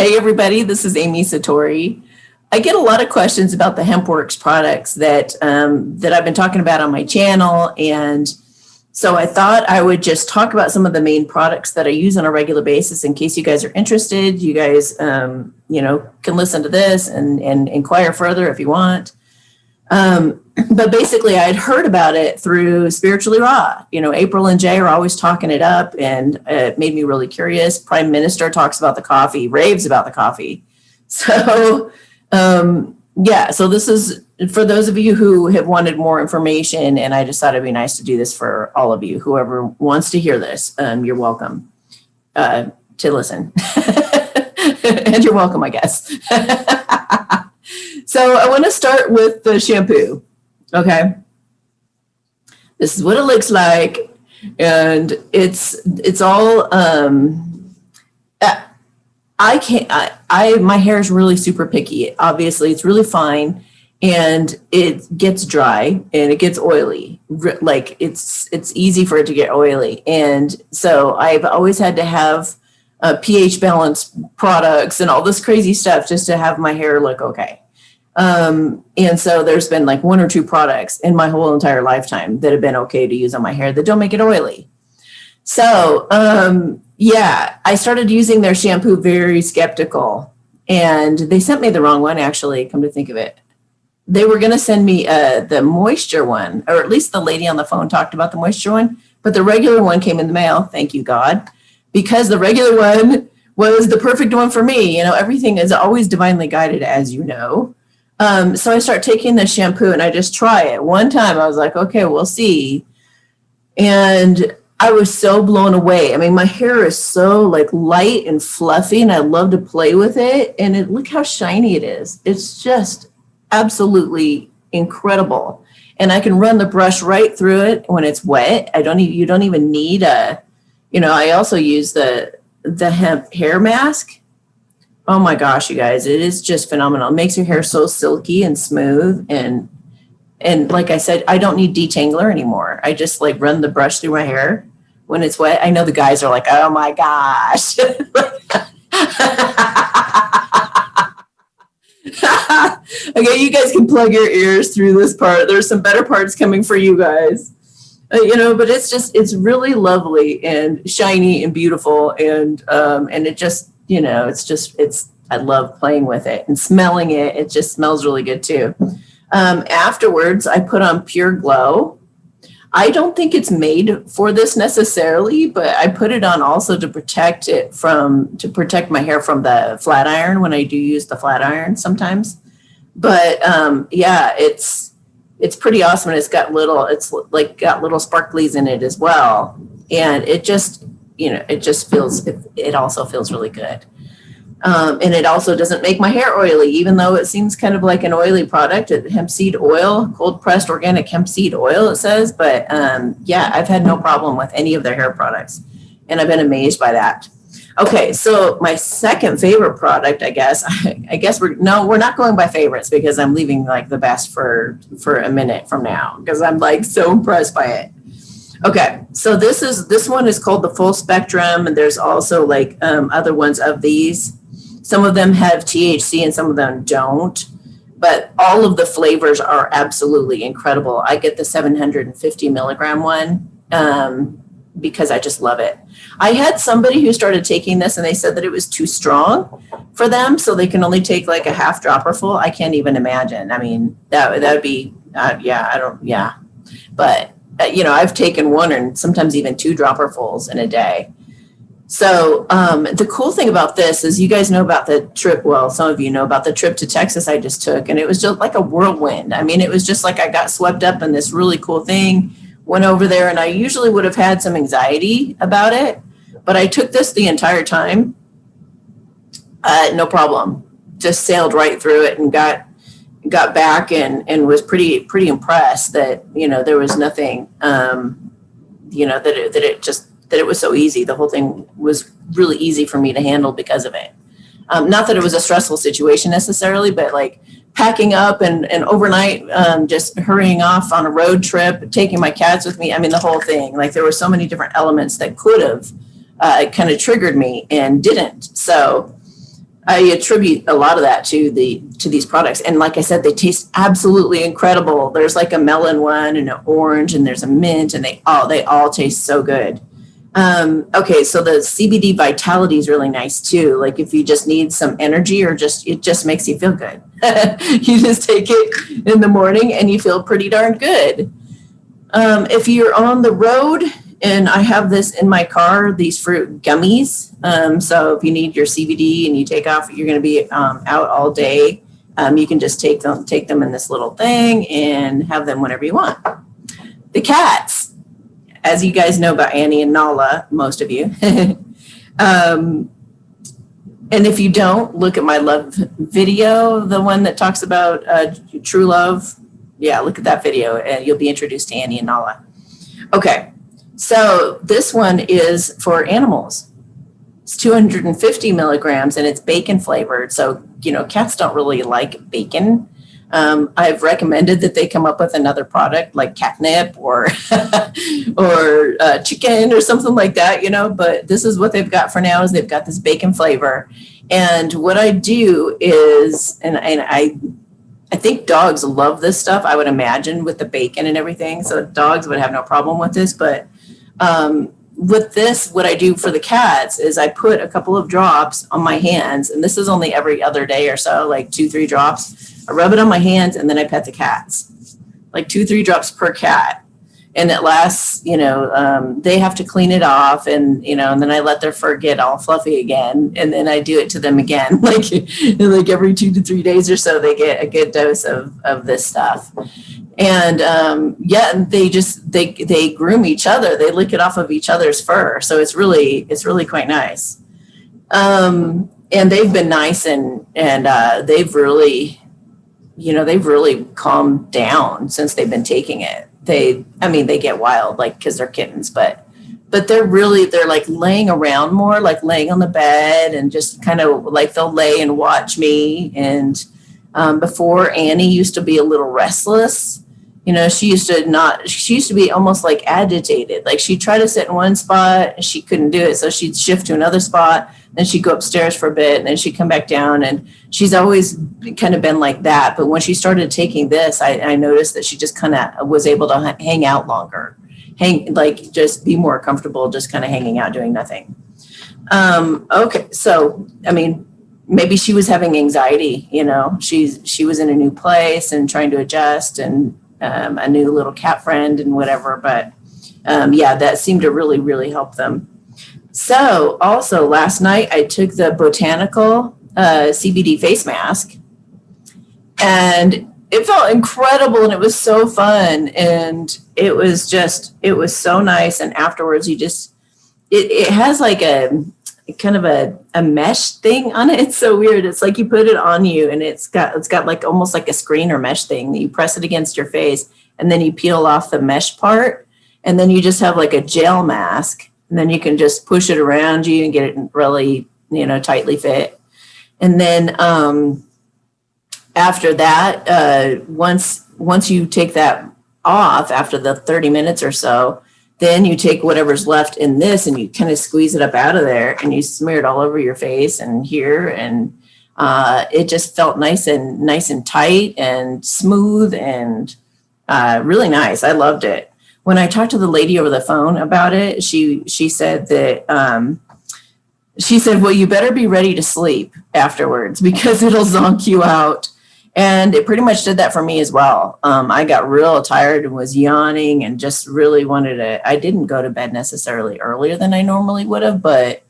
Hey everybody, this is Amy Satori. I get a lot of questions about the Hempworx products that I've been talking about on my channel, and so I thought I would just talk about some of the main products that I use on a regular basis in case you guys are interested. You guys, can listen to this and inquire further if you want. But basically, I had heard about it through Spiritually Raw. April and Jay are always talking it up, and it made me really curious. Prime Minister talks about the coffee, raves about the coffee. So, so this is for those of you who have wanted more information, and I just thought it'd be nice to do this for all of you. Whoever wants to hear this, you're welcome to listen. And you're welcome, I guess. So I want to start with the shampoo. Okay. This is what it looks like. And it's all, my hair is really super picky. Obviously it's really fine and it gets dry and it gets oily. Like it's easy for it to get oily. And so I've always had to have pH balance products and all this crazy stuff just to have my hair look okay. And so there's been like one or two products in my whole entire lifetime that have been okay to use on my hair that don't make it oily. So, I started using their shampoo very skeptical, and they sent me the wrong one, actually, come to think of it. They were going to send me the moisture one, or at least the lady on the phone talked about the moisture one, but the regular one came in the mail. Thank you, God, because the regular one was the perfect one for me. Everything is always divinely guided, as you know. So I start taking the shampoo and I just try it. One time I was like, okay, we'll see. And I was so blown away. I mean, my hair is so like light and fluffy and I love to play with it. And look how shiny it is. It's just absolutely incredible. And I can run the brush right through it when it's wet. You don't even need I also use the Hemp hair mask. Oh my gosh, you guys, it is just phenomenal. It makes your hair so silky and smooth. And like I said, I don't need detangler anymore. I just like run the brush through my hair when it's wet. I know the guys are like, oh my gosh. Okay, you guys can plug your ears through this part. There's some better parts coming for you guys. But it's really lovely and shiny and beautiful. And it just, I love playing with it and smelling it. It just smells really good too. Afterwards, I put on Pure Glow. I don't think it's made for this necessarily, but I put it on also to protect my hair from the flat iron when I do use the flat iron sometimes. But it's pretty awesome. And it's got little sparklies in it as well. And it just, it also feels really good. And it also doesn't make my hair oily, even though it seems kind of like an oily product. Hemp seed oil, cold pressed organic hemp seed oil, it says. But I've had no problem with any of their hair products. And I've been amazed by that. Okay, so my second favorite product, I guess we're not going by favorites because I'm leaving like the best for a minute from now because I'm like so impressed by it. Okay, so this one is called the Full Spectrum, and there's also like other ones of these. Some of them have THC and some of them don't, but all of the flavors are absolutely incredible. I get the 750 milligram one because I just love it. I had somebody who started taking this and they said that it was too strong for them, so they can only take like a half dropper full. I can't even imagine. I mean, that would be, But, I've taken one and sometimes even 2 dropper fulls in a day. So the cool thing about this is you guys know about the trip. Well, some of you know about the trip to Texas I just took, and it was just like a whirlwind. I mean, it was just like I got swept up in this really cool thing, went over there, and I usually would have had some anxiety about it, but I took this the entire time. No problem. Just sailed right through it and got back and was pretty impressed that, there was nothing, that it was so easy. The whole thing was really easy for me to handle because of it. Not that it was a stressful situation necessarily, but like packing up and overnight, just hurrying off on a road trip, taking my cats with me. I mean, the whole thing, like there were so many different elements that could have kind of triggered me and didn't. So I attribute a lot of that to these products. And like I said, they taste absolutely incredible. There's like a melon one and an orange, and there's a mint, and they all taste so good. Okay, so the CBD Vitality is really nice too. Like if you just need some energy, or it just makes you feel good. You just take it in the morning and you feel pretty darn good. If you're on the road, and I have this in my car, these fruit gummies. So if you need your CBD and you take off, you're going to be out all day. You can just take them in this little thing and have them whenever you want. The cats, as you guys know about Annie and Nala, most of you. And if you don't, look at my love video, the one that talks about true love. Yeah, look at that video and you'll be introduced to Annie and Nala. Okay. So this one is for animals. It's 250 milligrams and it's bacon flavored. So, cats don't really like bacon. I've recommended that they come up with another product like catnip or chicken or something like that, but this is what they've got for now. Is they've got this bacon flavor. And what I do is, and I think dogs love this stuff, I would imagine, with the bacon and everything. So dogs would have no problem with this, but with this, what I do for the cats is I put a couple of drops on my hands, and this is only every other day or so, like 2-3 drops. I rub it on my hands and then I pet the cats, like 2-3 drops per cat. And it lasts, they have to clean it off, and then I let their fur get all fluffy again, and then I do it to them again, like every 2 to 3 days or so, they get a good dose of this stuff. And they groom each other. They lick it off of each other's fur. So it's really quite nice. And they've been nice, and they've really calmed down since they've been taking it. They get wild, like, because they're kittens, but they're like laying around more, like laying on the bed, and just kind of like they'll lay and watch me. And before, Annie used to be a little restless. She used to be almost like agitated. Like she'd try to sit in one spot and she couldn't do it. So she'd shift to another spot, then she'd go upstairs for a bit, and then she'd come back down. And she's always kind of been like that. But when she started taking this, I noticed that she just kind of was able to hang out longer, just be more comfortable, just kind of hanging out, doing nothing. Okay. So, maybe she was having anxiety, she was in a new place and trying to adjust, and a new little cat friend and whatever. But that seemed to really, really help them. So also last night I took the botanical CBD face mask, and it felt incredible, and it was so fun, and it was so nice. And afterwards it has like a kind of a mesh thing on it. It's so weird. It's like you put it on you, and it's got like almost like a screen or mesh thing that you press it against your face, and then you peel off the mesh part, and then you just have like a gel mask, and then you can just push it around you and get it really, tightly fit. And then after that, once you take that off after the 30 minutes or so, then you take whatever's left in this and you kind of squeeze it up out of there, and you smear it all over your face and here. And it just felt nice and tight and smooth and really nice. I loved it. When I talked to the lady over the phone about it, she said that, well, you better be ready to sleep afterwards because it'll zonk you out. And it pretty much did that for me as well. I got real tired and was yawning and just really wanted to. I didn't go to bed necessarily earlier than I normally would have, but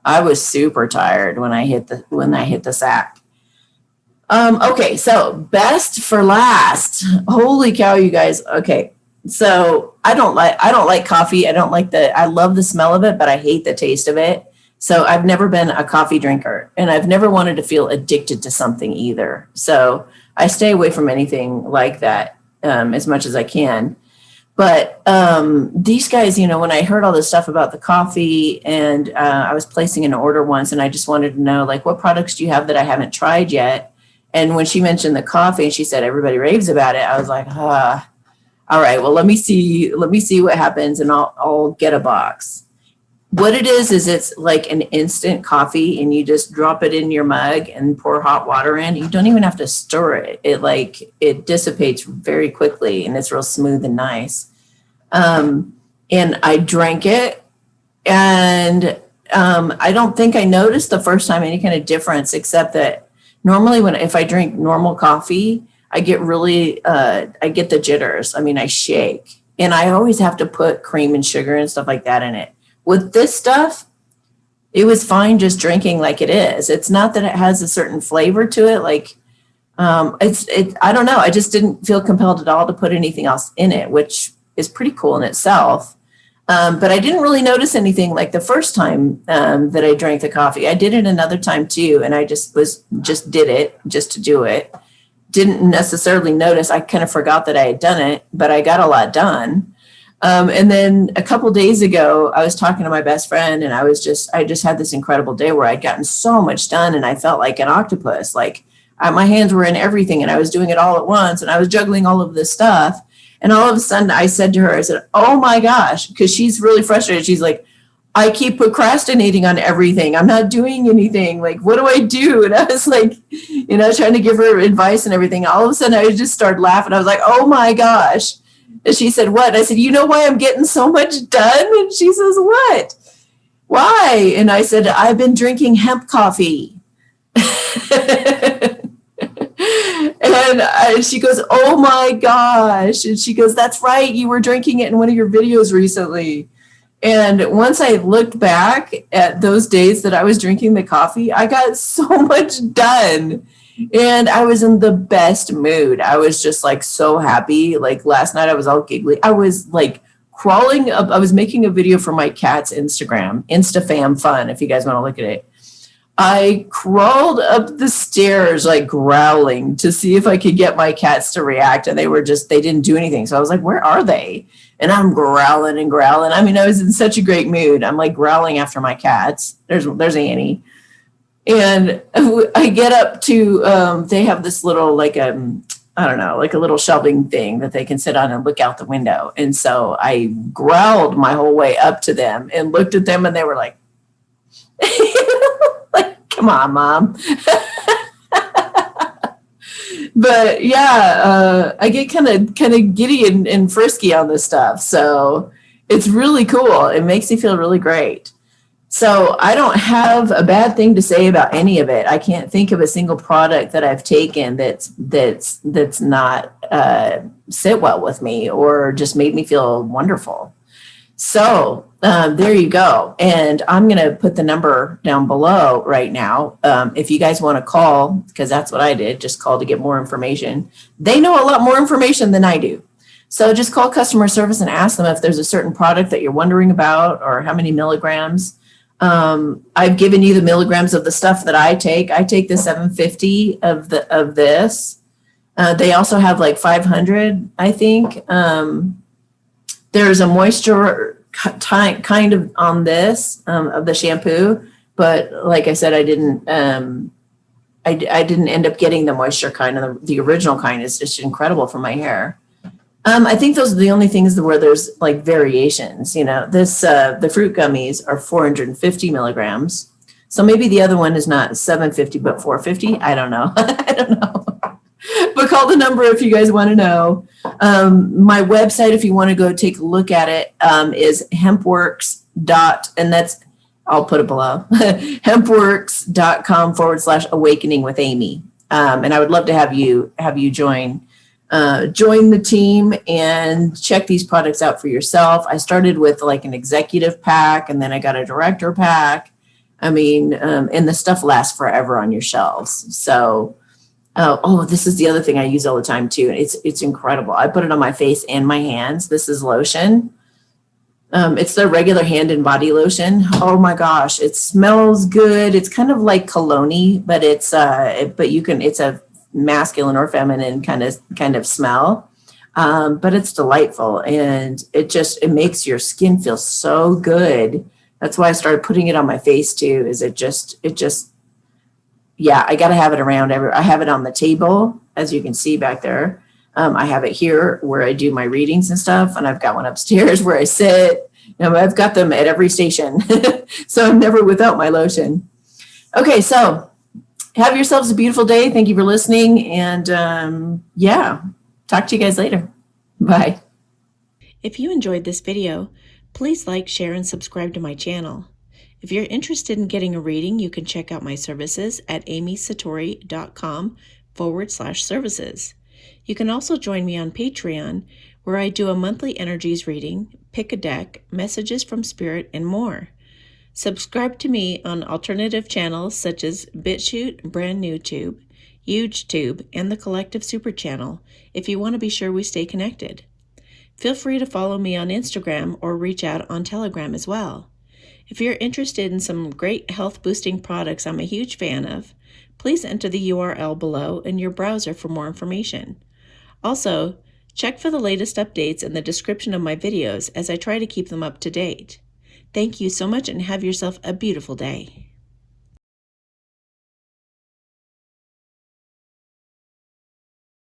I was super tired when I hit the sack. Okay, so best for last. Holy cow, you guys. Okay, so I don't like coffee. I love the smell of it, but I hate the taste of it. So I've never been a coffee drinker, and I've never wanted to feel addicted to something either. So I stay away from anything like that as much as I can. But these guys, when I heard all this stuff about the coffee, and I was placing an order once, and I just wanted to know, like, what products do you have that I haven't tried yet? And when she mentioned the coffee and she said everybody raves about it, I was like, all right, well, let me see what happens, and I'll get a box. What it is it's like an instant coffee, and you just drop it in your mug and pour hot water in. You don't even have to stir it. It dissipates very quickly, and it's real smooth and nice. And I drank it, and I don't think I noticed the first time any kind of difference, except that normally if I drink normal coffee, I get I get the jitters. I mean, I shake, and I always have to put cream and sugar and stuff like that in it. With this stuff, it was fine just drinking like it is. It's not that it has a certain flavor to it. Like, I don't know. I just didn't feel compelled at all to put anything else in it, which is pretty cool in itself. But I didn't really notice anything like the first time that I drank the coffee. I did it another time too, and I just did it just to do it. Didn't necessarily notice. I kind of forgot that I had done it, but I got a lot done. And then a couple of days ago, I was talking to my best friend, and I just had this incredible day where I'd gotten so much done, and I felt like an octopus. Like my hands were in everything, and I was doing it all at once, and I was juggling all of this stuff. And all of a sudden I said to her, I said, oh my gosh, because she's really frustrated. She's like, I keep procrastinating on everything. I'm not doing anything. Like, what do I do? And I was like, trying to give her advice and everything. All of a sudden I just started laughing. I was like, oh my gosh. And she said, what? And I said, you know why I'm getting so much done? And she says, what? Why? And I said, I've been drinking hemp coffee. And she goes, oh my gosh. And she goes, that's right. You were drinking it in one of your videos recently. And once I looked back at those days that I was drinking the coffee, I got so much done. And I was in the best mood. I was just like so happy. Like last night I was all giggly. I was like crawling up. I was making a video for my cat's Instagram, InstaFam Fun, if you guys want to look at it. I crawled up the stairs like growling to see if I could get my cats to react, and they didn't do anything. So I was like, where are they? And I'm growling and growling. I mean, I was in such a great mood. I'm like growling after my cats. There's Annie. And I get up to, they have this little, like, I don't know, like a little shelving thing that they can sit on and look out the window. And so I growled my whole way up to them and looked at them, and they were like, like, come on, Mom. But yeah, I get kind of giddy and frisky on this stuff. So it's really cool. It makes me feel really great. So I don't have a bad thing to say about any of it. I can't think of a single product that I've taken that's not sit well with me or just made me feel wonderful. So there you go. And I'm going to put the number down below right now. If you guys want to call, because that's what I did, just call to get more information. They know a lot more information than I do. So just call customer service and ask them if there's a certain product that you're wondering about or how many milligrams. I've given you the milligrams of the stuff that I take. I take the 750 of this. They also have like 500, I think. There's a moisture kind of on this of the shampoo, but like I said, I didn't end up getting the moisture kind. And the original kind is just incredible for my hair. I think those are the only things where there's like variations. The fruit gummies are 450 milligrams. So maybe the other one is not 750, but 450. I don't know. I don't know. But call the number if you guys want to know. My website, if you want to go take a look at it, is Hempworx and that's, I'll put it below, hempworx.com/awakening with Amy. And I would love to have you join the team and check these products out for yourself. I started with like an executive pack, and then I got a director pack. I mean, and the stuff lasts forever on your shelves. So, this is the other thing I use all the time too. It's incredible. I put it on my face and my hands. This is lotion. It's the regular hand and body lotion. Oh my gosh, it smells good. It's kind of like cologne-y, but it's a masculine or feminine kind of smell. But it's delightful, and it makes your skin feel so good. That's why I started putting it on my face too, is yeah, I got to have it around I have it on the table, as you can see back there. I have it here where I do my readings and stuff, and I've got one upstairs where I sit. I've got them at every station. So I'm never without my lotion. Okay, so have yourselves a beautiful day. Thank you for listening. And yeah, talk to you guys later. Bye. If you enjoyed this video, please like, share, and subscribe to my channel. If you're interested in getting a reading, you can check out my services at amysatori.com/services. You can also join me on Patreon, where I do a monthly energies reading, pick a deck, messages from spirit, and more. Subscribe to me on alternative channels such as BitChute, Brand New Tube, HugeTube, and the Collective Super Channel if you want to be sure we stay connected. Feel free to follow me on Instagram or reach out on Telegram as well. If you're interested in some great health boosting products I'm a huge fan of, please enter the URL below in your browser for more information. Also, check for the latest updates in the description of my videos as I try to keep them up to date. Thank you so much and have yourself a beautiful day.